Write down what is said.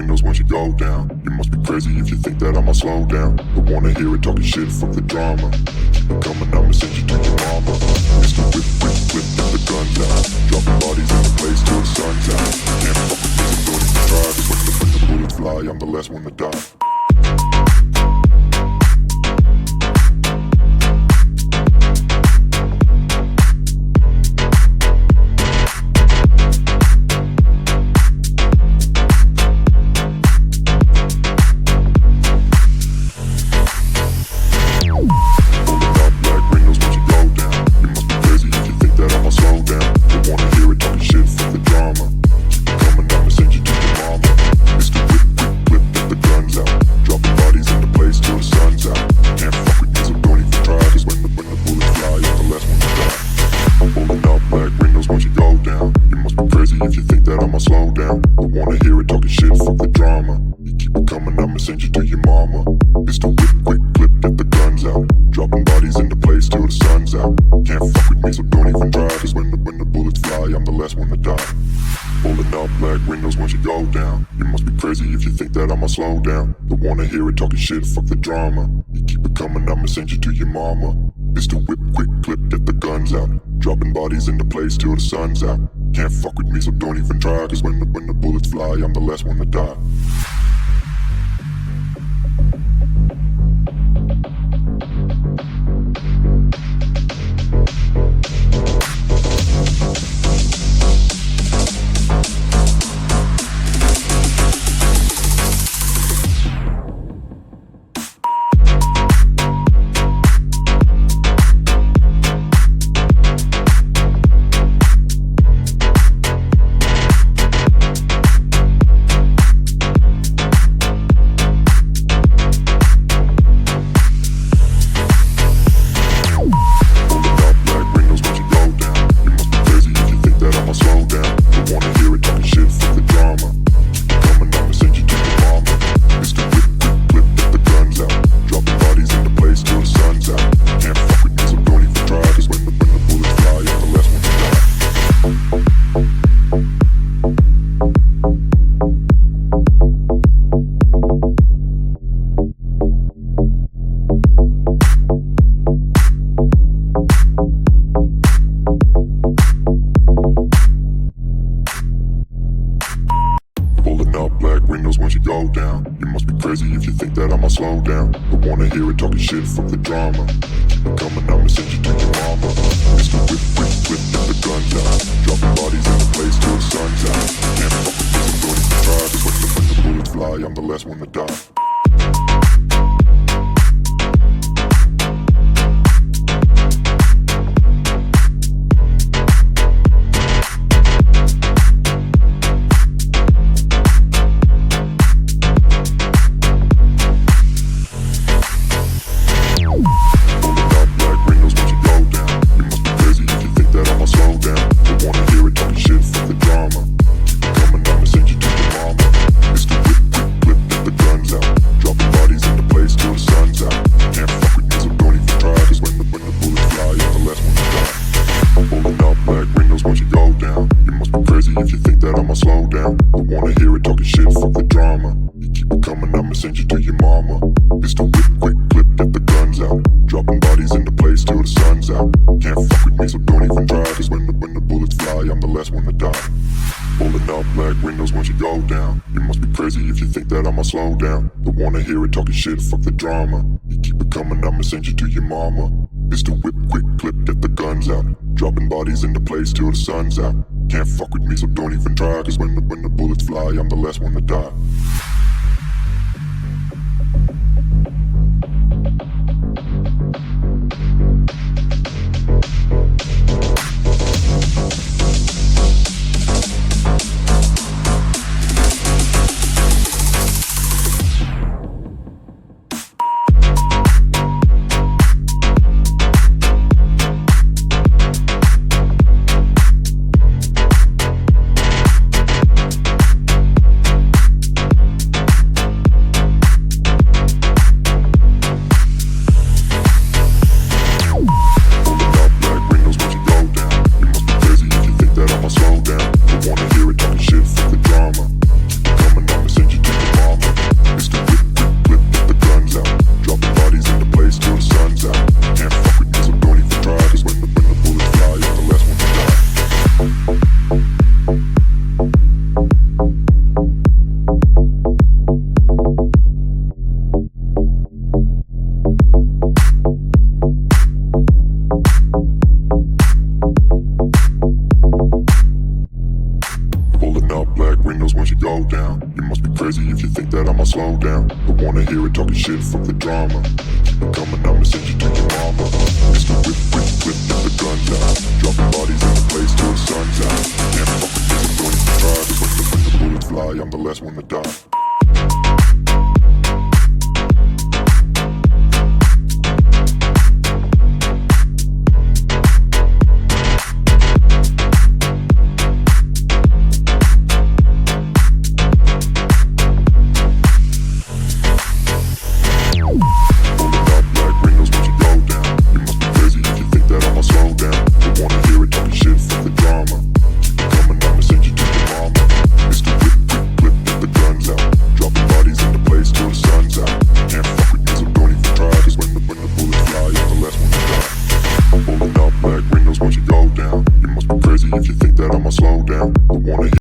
windows once you go down. You must be crazy if you think that I'ma slow down. Don't wanna hear it talking shit, fuck the drama. Keep it coming, I'ma send you to your mama. Mr. Whip, whip, whip, get the guns out. Dropping bodies in the place till the sun's out. Can't fuck with me, so don't even try. Cause when the bullets fly, I'm the last one to die. Slow down, don't wanna hear it talking shit, fuck the drama. You keep it coming, I'ma send you to your mama. Mr. Whip, quick clip, get the guns out. Dropping bodies into place till the sun's out. Can't fuck with me, so don't even try. Cause when the bullets fly, I'm the last one to die. Slow down, don't wanna hear it talking shit, fuck the drama. You keep it coming, I'ma send you to your mama. Mr. Whip, quick clip, get the guns out. Dropping bodies into place till the sun's out. Can't fuck with me, so don't even try. Cause when the bullets fly, I'm the last one to die. go down. You must be crazy if you think that I'ma slow down. Don't wanna hear it talking shit from the drama. Keep it coming, I'ma send you to your mama. Mr. Whip, whip, whip, get the gun down. Dropping bodies in the place till the sun's out. Can't fuck with this, I'm going to try. Just when the bullets fly, I'm the last one to die.